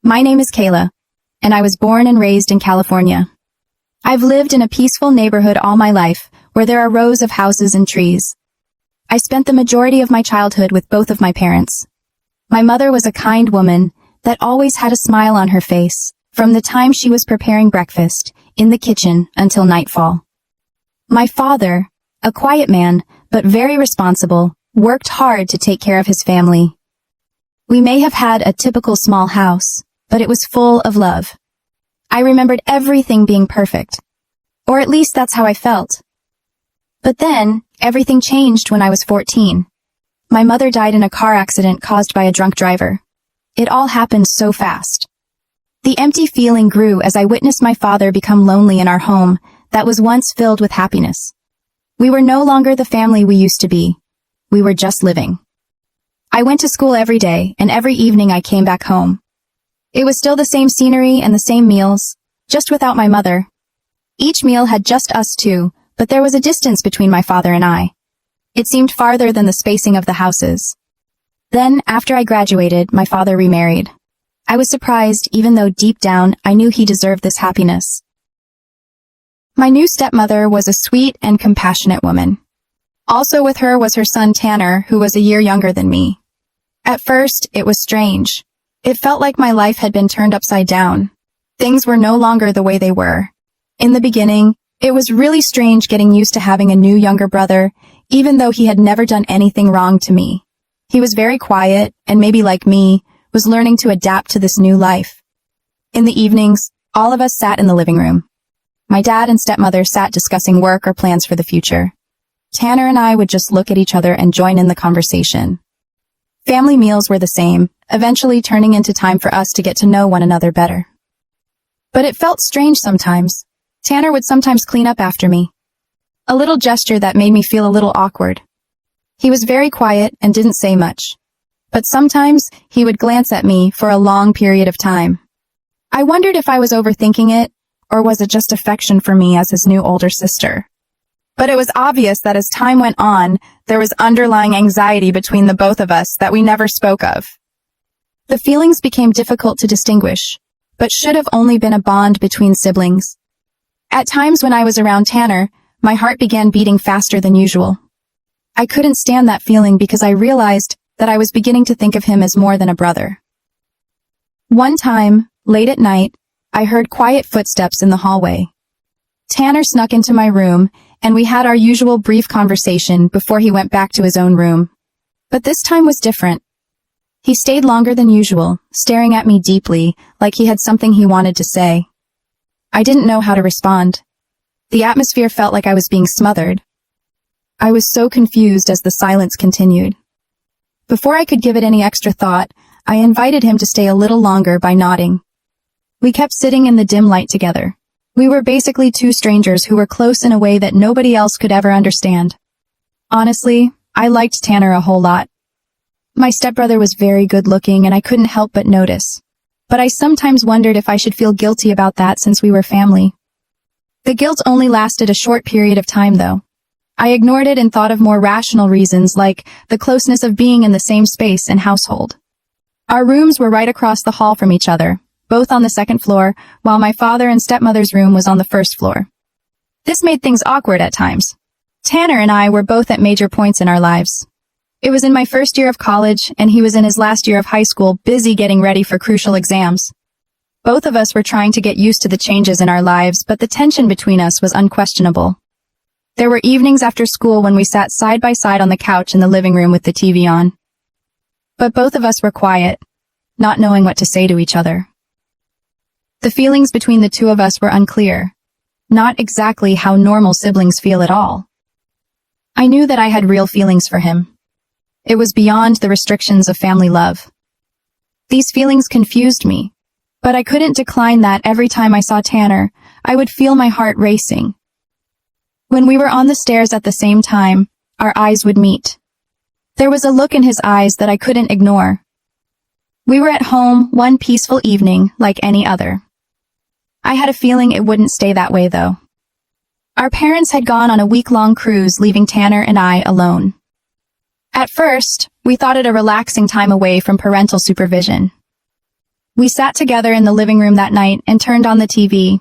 My name is Kayla, and I was born and raised in California. I've lived in a peaceful neighborhood all my life, where there are rows of houses and trees. I spent the majority of my childhood with both of my parents. My mother was a kind woman that always had a smile on her face, from the time she was preparing breakfast in the kitchen until nightfall. My father, a quiet man, but very responsible, worked hard to take care of his family. We may have had a typical small house, but it was full of love. I remembered everything being perfect. Or at least that's how I felt. But then, everything changed when I was 14. My mother died in a car accident caused by a drunk driver. It all happened so fast. The empty feeling grew as I witnessed my father become lonely in our home that was once filled with happiness. We were no longer the family we used to be. We were just living. I went to school every day, and every evening I came back home. It was still the same scenery and the same meals, just without my mother. Each meal had just us two, but there was a distance between my father and I. It seemed farther than the spacing of the houses. Then, after I graduated, my father remarried. I was surprised, even though deep down I knew he deserved this happiness. My new stepmother was a sweet and compassionate woman. Also with her was her son Tanner, who was a year younger than me. At first, it was strange. It felt like my life had been turned upside down. Things were no longer the way they were. In the beginning, it was really strange getting used to having a new younger brother, even though he had never done anything wrong to me. He was very quiet, and maybe like me, was learning to adapt to this new life. In the evenings, all of us sat in the living room. My dad and stepmother sat discussing work or plans for the future. Tanner and I would just look at each other and join in the conversation. Family meals were the same, eventually turning into time for us to get to know one another better. But it felt strange sometimes. Tanner would sometimes clean up after me. A little gesture that made me feel a little awkward. He was very quiet and didn't say much. But sometimes he would glance at me for a long period of time. I wondered if I was overthinking it, or was it just affection for me as his new older sister? But it was obvious that as time went on, there was underlying anxiety between the both of us that we never spoke of. The feelings became difficult to distinguish, but should have only been a bond between siblings. At times when I was around Tanner, my heart began beating faster than usual. I couldn't stand that feeling because I realized that I was beginning to think of him as more than a brother. One time, late at night, I heard quiet footsteps in the hallway. Tanner snuck into my room, and we had our usual brief conversation before he went back to his own room. But this time was different. He stayed longer than usual, staring at me deeply, like he had something he wanted to say. I didn't know how to respond. The atmosphere felt like I was being smothered. I was so confused as the silence continued. Before I could give it any extra thought, I invited him to stay a little longer by nodding. We kept sitting in the dim light together. We were basically two strangers who were close in a way that nobody else could ever understand. Honestly, I liked Tanner a whole lot. My stepbrother was very good-looking and I couldn't help but notice. But I sometimes wondered if I should feel guilty about that since we were family. The guilt only lasted a short period of time though. I ignored it and thought of more rational reasons like the closeness of being in the same space and household. Our rooms were right across the hall from each other, both on the second floor, while my father and stepmother's room was on the first floor. This made things awkward at times. Tanner and I were both at major points in our lives. It was in my first year of college, and he was in his last year of high school, busy getting ready for crucial exams. Both of us were trying to get used to the changes in our lives, but the tension between us was unquestionable. There were evenings after school when we sat side by side on the couch in the living room with the TV on. But both of us were quiet, not knowing what to say to each other. The feelings between the two of us were unclear, not exactly how normal siblings feel at all. I knew that I had real feelings for him. It was beyond the restrictions of family love. These feelings confused me, but I couldn't decline that every time I saw Tanner, I would feel my heart racing. When we were on the stairs at the same time, our eyes would meet. There was a look in his eyes that I couldn't ignore. We were at home one peaceful evening like any other. I had a feeling it wouldn't stay that way though. Our parents had gone on a week-long cruise, leaving Tanner and I alone. At first, we thought it a relaxing time away from parental supervision. We sat together in the living room that night and turned on the TV.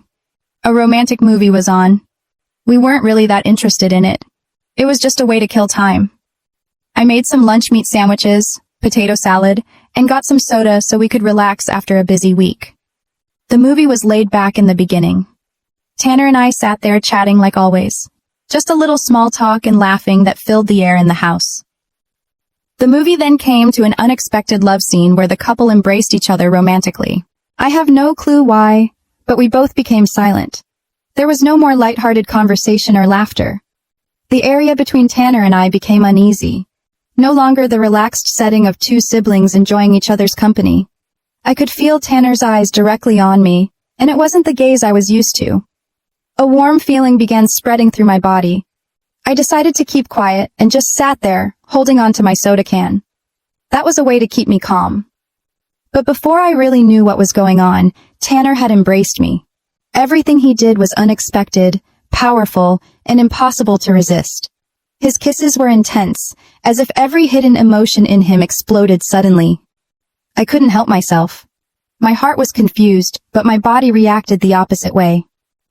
A romantic movie was on. We weren't really that interested in it. It was just a way to kill time. I made some lunch meat sandwiches, potato salad, and got some soda so we could relax after a busy week. The movie was laid back in the beginning. Tanner and I sat there chatting like always. Just a little small talk and laughing that filled the air in the house. The movie then came to an unexpected love scene where the couple embraced each other romantically. I have no clue why, but we both became silent. There was no more lighthearted conversation or laughter. The area between Tanner and I became uneasy. No longer the relaxed setting of two siblings enjoying each other's company. I could feel Tanner's eyes directly on me, and it wasn't the gaze I was used to. A warm feeling began spreading through my body. I decided to keep quiet and just sat there, holding on to my soda can. That was a way to keep me calm. But before I really knew what was going on, Tanner had embraced me. Everything he did was unexpected, powerful, and impossible to resist. His kisses were intense, as if every hidden emotion in him exploded suddenly. I couldn't help myself. My heart was confused, but my body reacted the opposite way.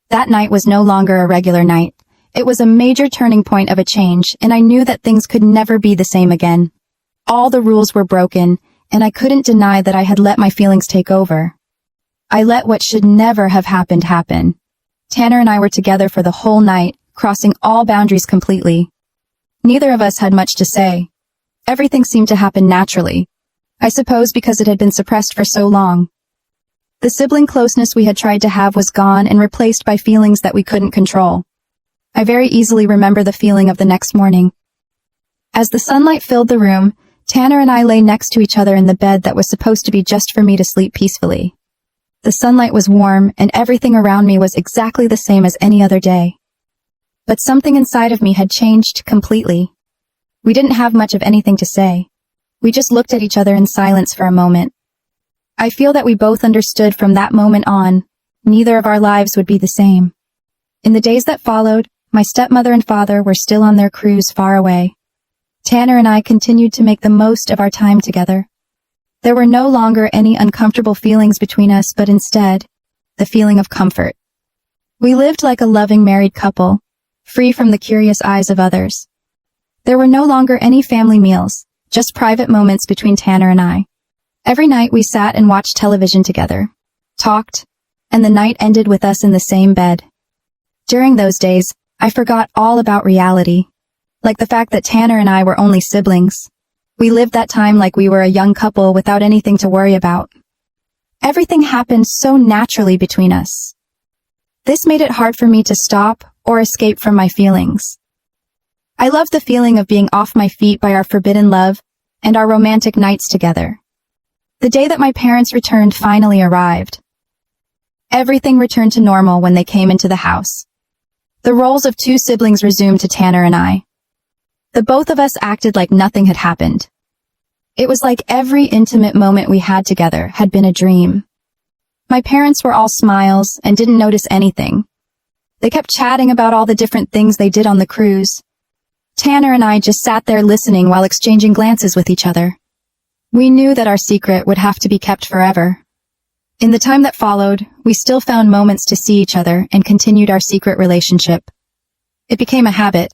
That night was no longer a regular night. It was a major turning point of a change, and I knew that things could never be the same again. All the rules were broken, and I couldn't deny that I had let my feelings take over. I let what should never have happened happen. Tanner and I were together for the whole night, crossing all boundaries completely. Neither of us had much to say. Everything seemed to happen naturally. I suppose because it had been suppressed for so long. The sibling closeness we had tried to have was gone and replaced by feelings that we couldn't control. I very easily remember the feeling of the next morning. As the sunlight filled the room, Tanner and I lay next to each other in the bed that was supposed to be just for me to sleep peacefully. The sunlight was warm, and everything around me was exactly the same as any other day. But something inside of me had changed completely. We didn't have much of anything to say. We just looked at each other in silence for a moment. I feel that we both understood from that moment on, neither of our lives would be the same. In the days that followed, my stepmother and father were still on their cruise far away. Tanner and I continued to make the most of our time together. There were no longer any uncomfortable feelings between us, but instead, the feeling of comfort. We lived like a loving married couple, free from the curious eyes of others. There were no longer any family meals, just private moments between Tanner and I. Every night we sat and watched television together, talked, and the night ended with us in the same bed. During those days, I forgot all about reality, like the fact that Tanner and I were only siblings. We lived that time like we were a young couple without anything to worry about. Everything happened so naturally between us. This made it hard for me to stop or escape from my feelings. I loved the feeling of being off my feet by our forbidden love and our romantic nights together. The day that my parents returned finally arrived. Everything returned to normal when they came into the house. The roles of two siblings resumed to Tanner and I. The both of us acted like nothing had happened. It was like every intimate moment we had together had been a dream. My parents were all smiles and didn't notice anything. They kept chatting about all the different things they did on the cruise. Tanner and I just sat there listening while exchanging glances with each other. We knew that our secret would have to be kept forever. In the time that followed, we still found moments to see each other and continued our secret relationship. It became a habit,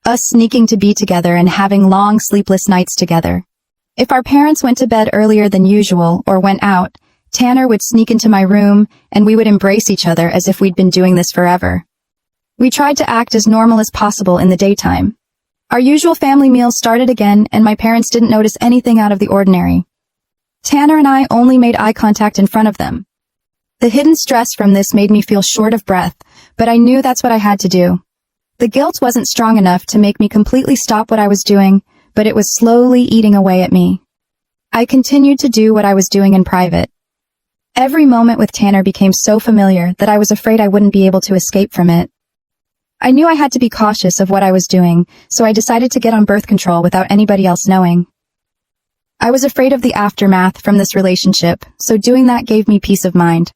us sneaking to be together and having long sleepless nights together. If our parents went to bed earlier than usual or went out, Tanner would sneak into my room and we would embrace each other as if we'd been doing this forever. We tried to act as normal as possible in the daytime. Our usual family meals started again and my parents didn't notice anything out of the ordinary. Tanner and I only made eye contact in front of them. The hidden stress from this made me feel short of breath, but I knew that's what I had to do. The guilt wasn't strong enough to make me completely stop what I was doing, but it was slowly eating away at me. I continued to do what I was doing in private. Every moment with Tanner became so familiar that I was afraid I wouldn't be able to escape from it. I knew I had to be cautious of what I was doing, so I decided to get on birth control without anybody else knowing. I was afraid of the aftermath from this relationship, so doing that gave me peace of mind.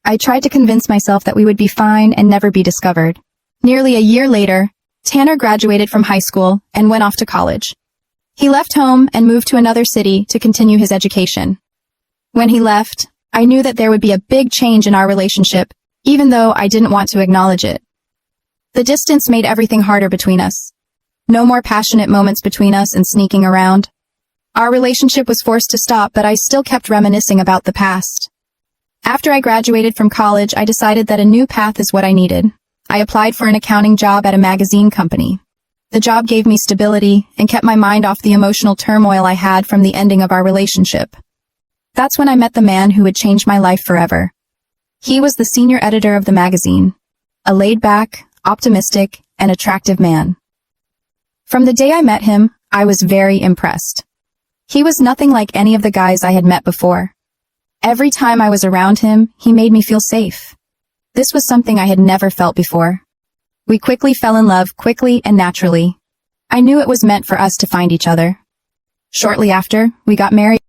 I tried to convince myself that we would be fine and never be discovered. Nearly a year later, Tanner graduated from high school and went off to college. He left home and moved to another city to continue his education. When he left, I knew that there would be a big change in our relationship, even though I didn't want to acknowledge it. The distance made everything harder between us. No more passionate moments between us and sneaking around. Our relationship was forced to stop, but I still kept reminiscing about the past. After I graduated from college, I decided that a new path is what I needed. I applied for an accounting job at a magazine company. The job gave me stability and kept my mind off the emotional turmoil I had from the ending of our relationship. That's when I met the man who would change my life forever. He was the senior editor of the magazine, a laid-back, optimistic, and attractive man. From the day I met him, I was very impressed. He was nothing like any of the guys I had met before. Every time I was around him, he made me feel safe. This was something I had never felt before. We quickly fell in love, quickly and naturally. I knew it was meant for us to find each other. Shortly after, we got married.